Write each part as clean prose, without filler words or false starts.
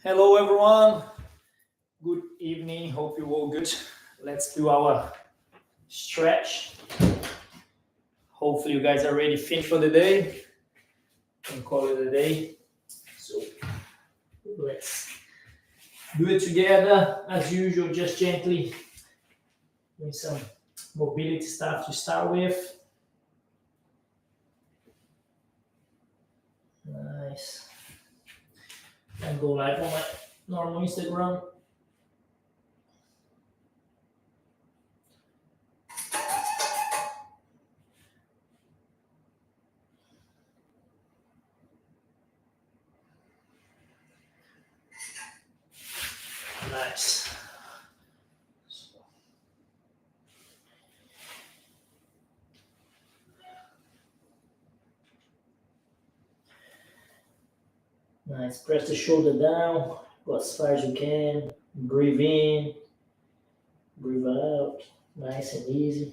Hello everyone, good evening, hope you're all good. Let's do our stretch. Hopefully you guys are ready to finish for the day and call it a day. So let's do it together as usual, just gently doing some mobility stuff to start with. Nice. And go live on my normal Instagram. Nice. Nice. Press the shoulder down. Go as far as you can. Breathe in. Breathe out. Nice and easy.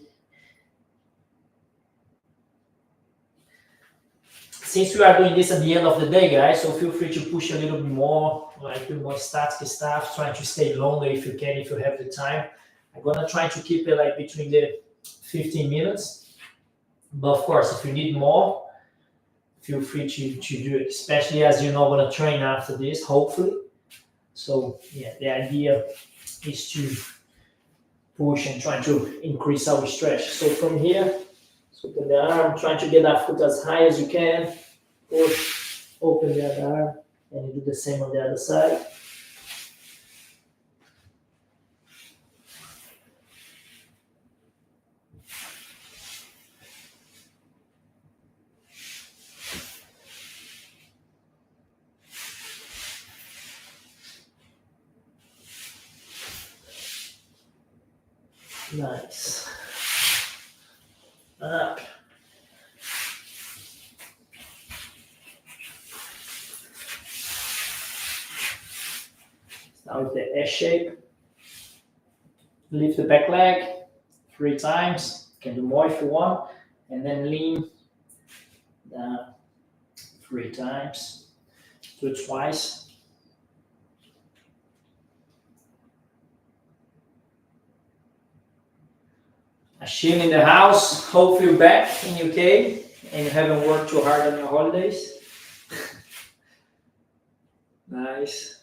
Since we are doing this at the end of the day, guys, so feel free to push a little bit more, like do more static stuff, trying to stay longer if you can, if you have the time. I'm gonna try to keep it like between the 15 minutes. But of course, if you need more, feel free to do it, especially as you're not gonna train after this, hopefully. So yeah, the idea is to push and try to increase our stretch. So from here, so open the arm, trying to get that foot as high as you can. Push, open the other arm, and you do the same on the other side. Nice. Up. Start with the S shape. Lift the back leg 3 times. You can do more if you want. And then lean down 3 times. Do it twice. Ashim in the house. Hopefully you're back in UK and you haven't worked too hard on your holidays. Nice.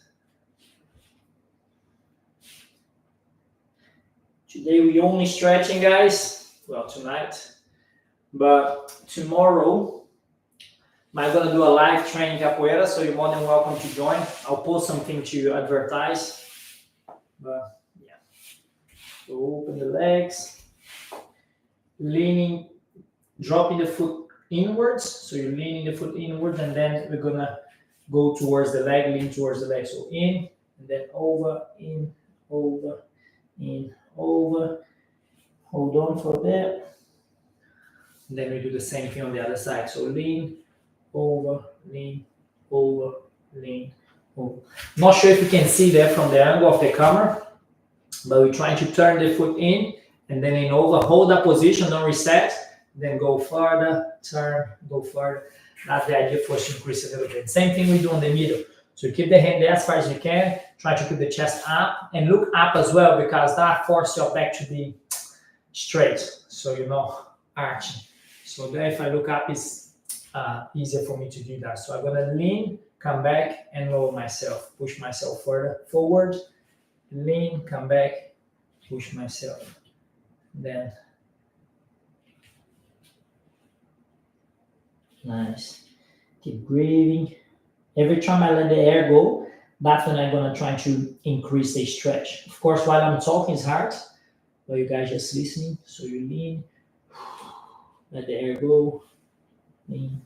Today we only stretching, guys. Well, tonight. But tomorrow, I'm gonna do a live training capoeira, so you're more than welcome to join. I'll post something to advertise. But yeah. So open the legs. Leaning, dropping the foot inwards. So you're leaning the foot inwards, and then we're gonna go towards the leg, lean towards the leg. So in, and then over, in, over, in, over. Hold on for that. And then we do the same thing on the other side. So lean, over, lean, over, lean, over. Not sure if you can see that from the angle of the camera, but we're trying to turn the foot in and then in over. Hold that position, don't reset, then go further, turn, go further. That's the idea for us to increase a little bit. Same thing we do on the middle. So keep the hand there as far as you can. Try to keep the chest up and look up as well, because that forces your back to be straight, so you're not arching. So there, if I look up, it's easier for me to do that. So I'm gonna lean, come back, and lower myself. Push myself further forward. Lean, come back, push myself. Then nice. Keep breathing. Every time I let the air go, that's when I'm gonna try to increase the stretch. Of course, while I'm talking, it's hard, but you guys just listening. So you lean, let the air go, lean.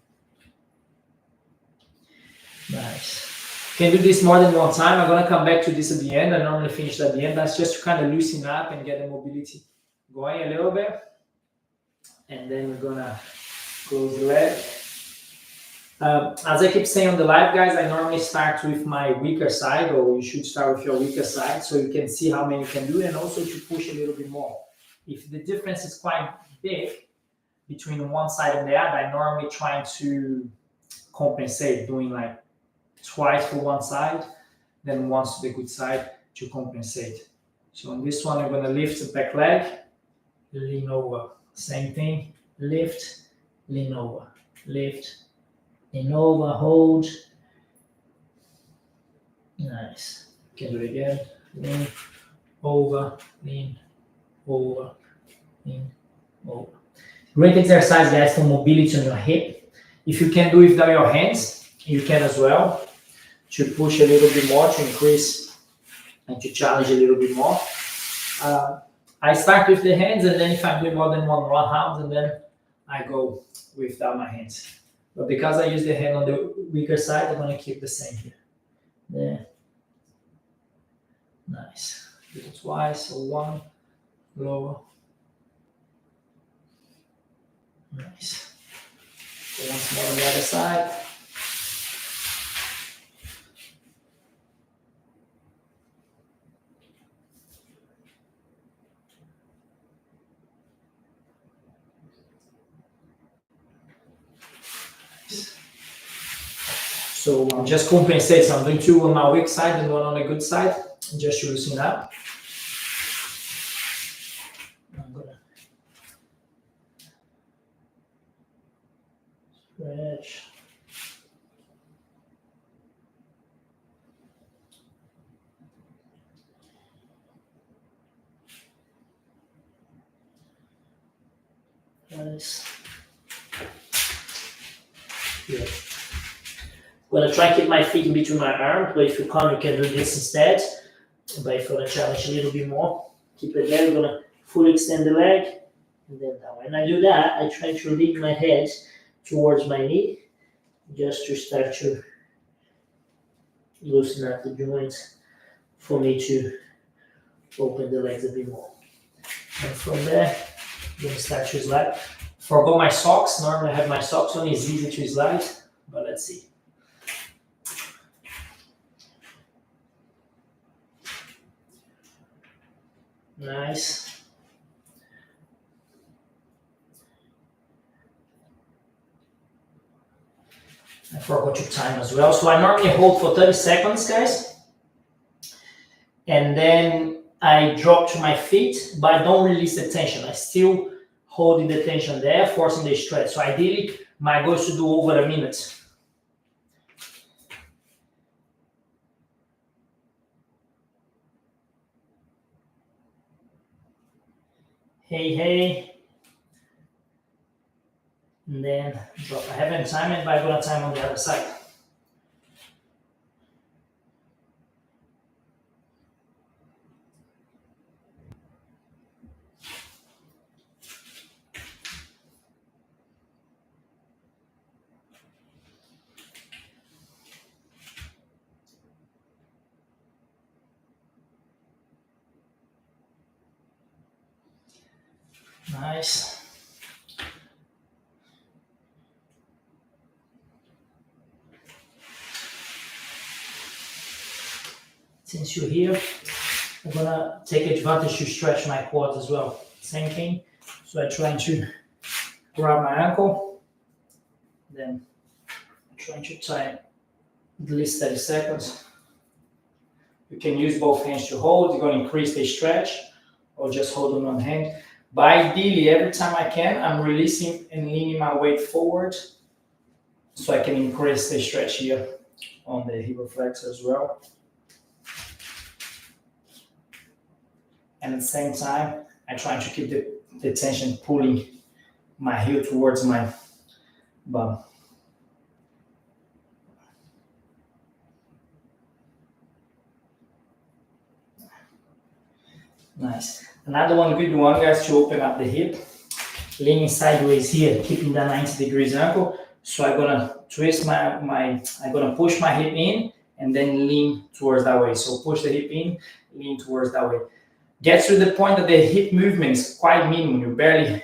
Nice. Can do this more than one time. I'm gonna come back to this at the end. I normally finish at the end. That's just to kind of loosen up and get the mobility going a little bit. And then we're gonna close the leg. As I keep saying on the live, guys, I normally start with my weaker side, or you should start with your weaker side, so you can see how many you can do, and also to push a little bit more. If the difference is quite big between one side and the other, I normally try to compensate, doing like twice for one side then once to the good side to compensate. So on this one, I'm going to lift the back leg, lean over. Same thing, lift, lean over, lift, lean over, hold. Nice. Can do it again. Lean over, lean over, lean over. Great exercise, guys, for mobility on your hip. If you can do it without your hands, you can as well, to push a little bit more, to increase and to challenge a little bit more. I start with the hands, and then if I'm doing more than one round, and then I go without my hands. But because I use the hand on the weaker side, I'm going to keep the same here. There. Nice. Do it twice. So one, lower. Nice. So once more on the other side. So just compensate. So I'm doing two on my weak side and one on the good side, just to loosen up. I'm gonna stretch. Nice. Good. I'm gonna try and keep my feet in between my arms, but if you can't, you can do this instead. But if you wanna challenge a little bit more, keep it there. We're gonna fully extend the leg, and then now when I do that, I try to lean my head towards my knee, just to start to loosen up the joints for me to open the legs a bit more. And from there, I'm gonna start to slide. Forgot my socks. Normally I have my socks on. It's easy to slide, but let's see. Nice. I forgot to time as well. So I normally hold for 30 seconds, guys. And then I drop to my feet, but I don't release the tension. I still holding the tension there, forcing the stretch. So ideally, my goal is to do over a minute. Hey, hey. And then drop. I haven't timed it, but I'm gonna time on the other side. Nice. Since you're here, I'm gonna take advantage to stretch my quads as well. Same thing. So I try to grab my ankle, then I'm trying to tie at least 30 seconds. You can use both hands to hold. You're gonna increase the stretch, or just hold on one hand. But ideally, every time I can, I'm releasing and leaning my weight forward, so I can increase the stretch here on the hip flexor as well. And at the same time, I try to keep the tension pulling my heel towards my bum. Nice. Another one good one, guys, to open up the hip. Leaning sideways here, keeping the 90 degrees ankle. So I'm gonna twist I'm gonna push my hip in and then lean towards that way. So push the hip in, lean towards that way. Get to the point that the hip movement is quite minimum. You barely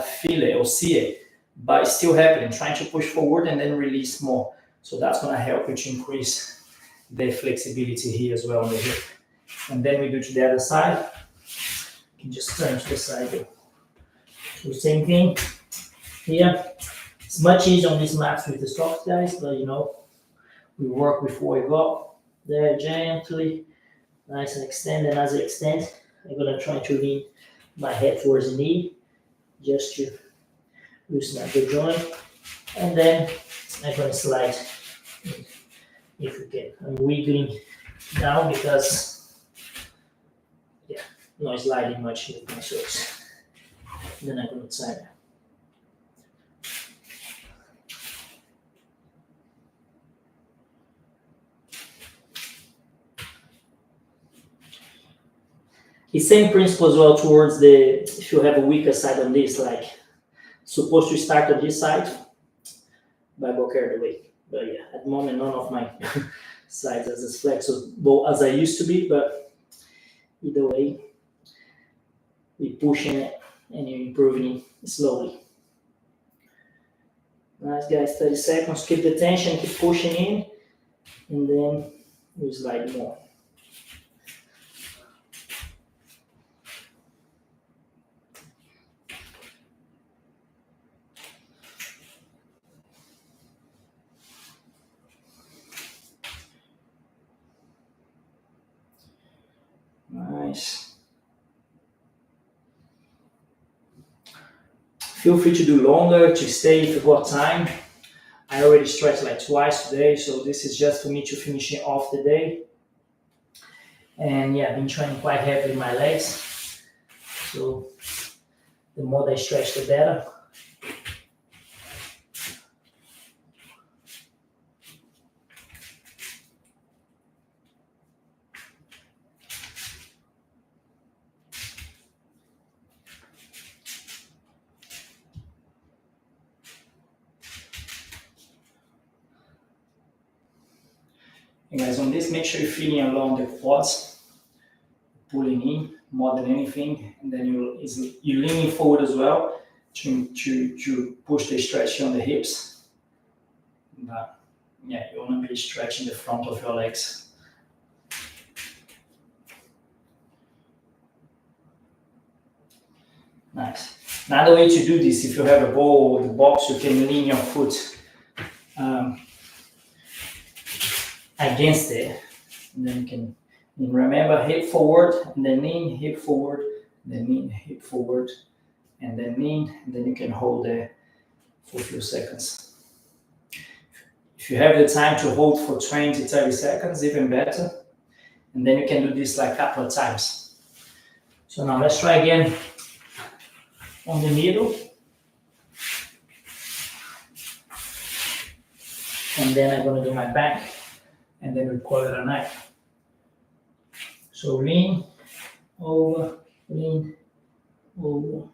feel it or see it, but it's still happening. Trying to push forward and then release more. So that's gonna help you to increase the flexibility here as well on the hip. And then we do to the other side. You can just turn to the side here. So same thing here. It's much easier on these mats with the socks, guys, but you know, we work with what we got. there gently, nice and extend. And as I extend, I'm gonna try to lean my head towards the knee, just to loosen up the joint, and then I'm gonna slide if you can. I'm wiggling down because, yeah, not sliding much with my shoulders. Then I'm gonna try that. The same principle as well towards the, if you have a weaker side on this, like supposed to start on this side, but I go carried away. But yeah, at the moment, none of my sides is as flexible as I used to be, but either way, we're pushing it and you're improving it slowly. Nice, guys, 30 seconds. Keep the tension, keep pushing in, and then we slide more. Nice. Feel free to do longer, to stay if you've got time. I already stretched like twice today, so this is just for me to finish off the day. And yeah, I've been training quite heavily my legs, so the more they stretch, the better. And guys, on this, make sure you're feeling along the quads, pulling in more than anything, and then you're leaning forward as well to push the stretch on the hips. But yeah, you want to be stretching the front of your legs. Nice. Another way to do this, if you have a ball or the box, you can lean your foot against it, and then you can remember hip forward and then lean, hip forward, then lean, hip forward, and then lean, and then you can hold there for a few seconds. If you have the time to hold for 20-30 seconds, even better, and then you can do this like a couple of times. So now let's try again on the middle, and then I'm going to do my back, and then we call it a night. So lean, over, lean, over.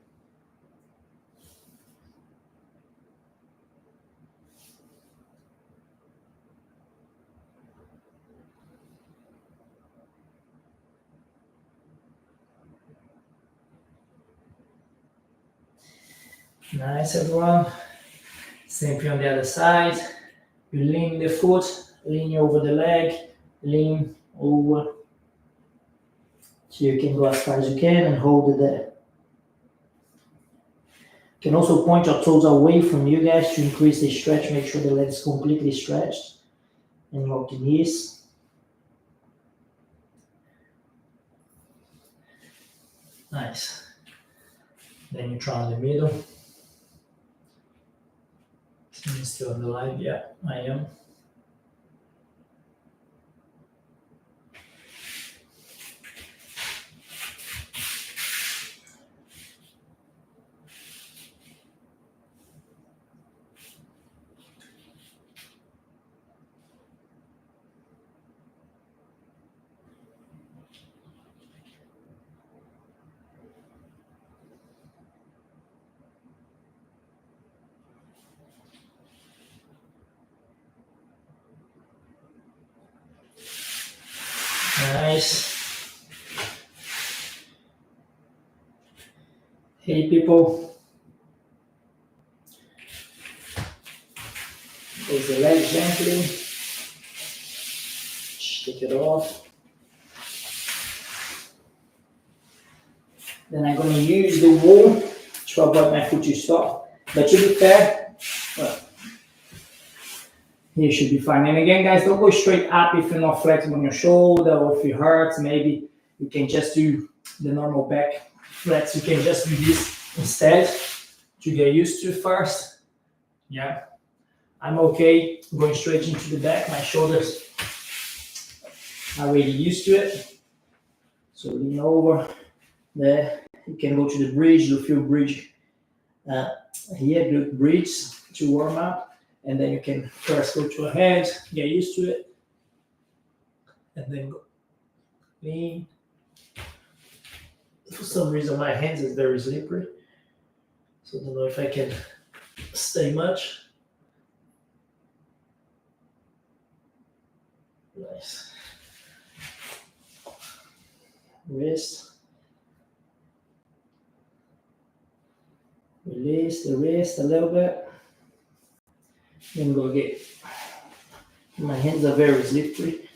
Nice, everyone. Same thing on the other side. You lean the foot, lean over the leg, lean over. So you can go as far as you can and hold it there. You can also point your toes away from you guys to increase the stretch. Make sure the leg is completely stretched. And lock the knees. Nice. Then you try on the middle. I'm still on the line. Yeah, I am. Nice. Hey people. Raise the leg gently. Take it off. Then I'm going to use the wall to avoid my foot to stop. But to be fair, well, You should be fine. And again, guys, don't go straight up if you're not flexible on your shoulder or if it hurts. Maybe you can just do the normal back flex. You can just do this instead to get used to first. Yeah, I'm okay going straight into the back. My shoulders are already used to it. So lean over there. You can go to the bridge, do a few bridge here, do bridge to warm up. And then you can first go to your hands, get used to it, and then go lean. For some reason, my hands is very slippery, so I don't know if I can stay much. Nice. Wrist. Release the wrist a little bit. Then go again. My hands are very slippery.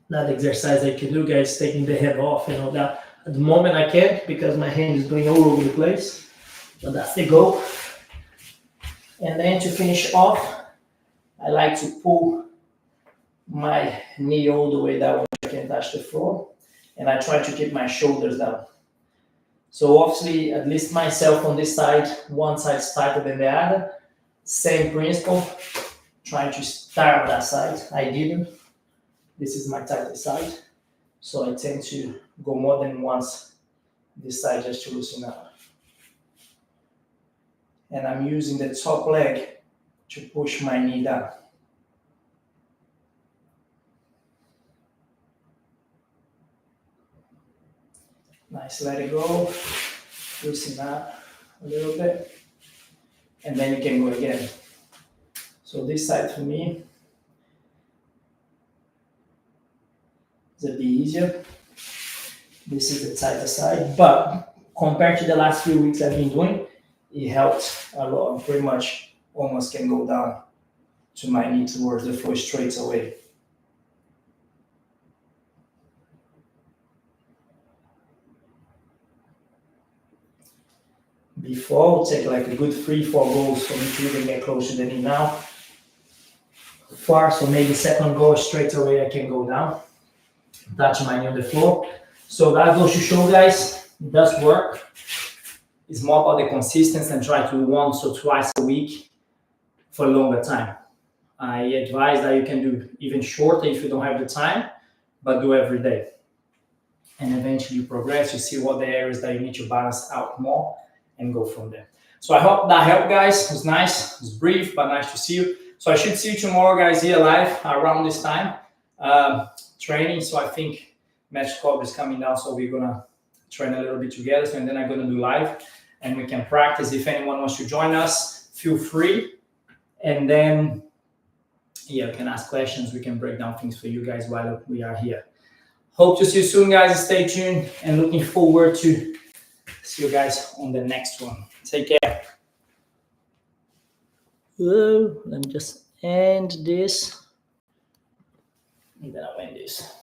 That exercise I can do, guys, taking the head off and all that. At the moment I can't because my hand is going all over the place. But that's the goal. And then to finish off, I like to pull my knee all the way down so I can touch the floor. And I try to keep my shoulders down. So obviously, at least myself on this side, one side is tighter than the other. Same principle, trying to start on that side. I didn't. This is my tightest side. So I tend to go more than once this side just to loosen up. And I'm using the top leg to push my knee down. Nice, let it go, loosen up a little bit, and then you can go again. So this side for me is a bit easier. This is the tighter side, but compared to the last few weeks I've been doing, it helped a lot. Pretty much almost can go down to my knee towards the floor straight away. Before, I'll take like a good 3-4 goals for me to even get close to the knee now. Far, so maybe second goal straight away I can go down, touch my knee on the floor. So that goes to show, guys, it does work. It's more about the consistency and try to do once or twice a week for a longer time. I advise that you can do even shorter if you don't have the time, but do every day. And eventually you progress, you see what the areas that you need to balance out more and go from there. So I hope that helped, guys. It was nice, it was brief, but nice to see you. So I should see you tomorrow, guys, here live around this time, training. So I think Match Club is coming down, so we're gonna train a little bit together. So, and then I'm gonna do live and we can practice. If anyone wants to join us, feel free. And then, yeah, you can ask questions. We can break down things for you guys while we are here. Hope to see you soon, guys. Stay tuned and looking forward to see you guys on the next one. Take care. Let me just end this. And then I'll end this.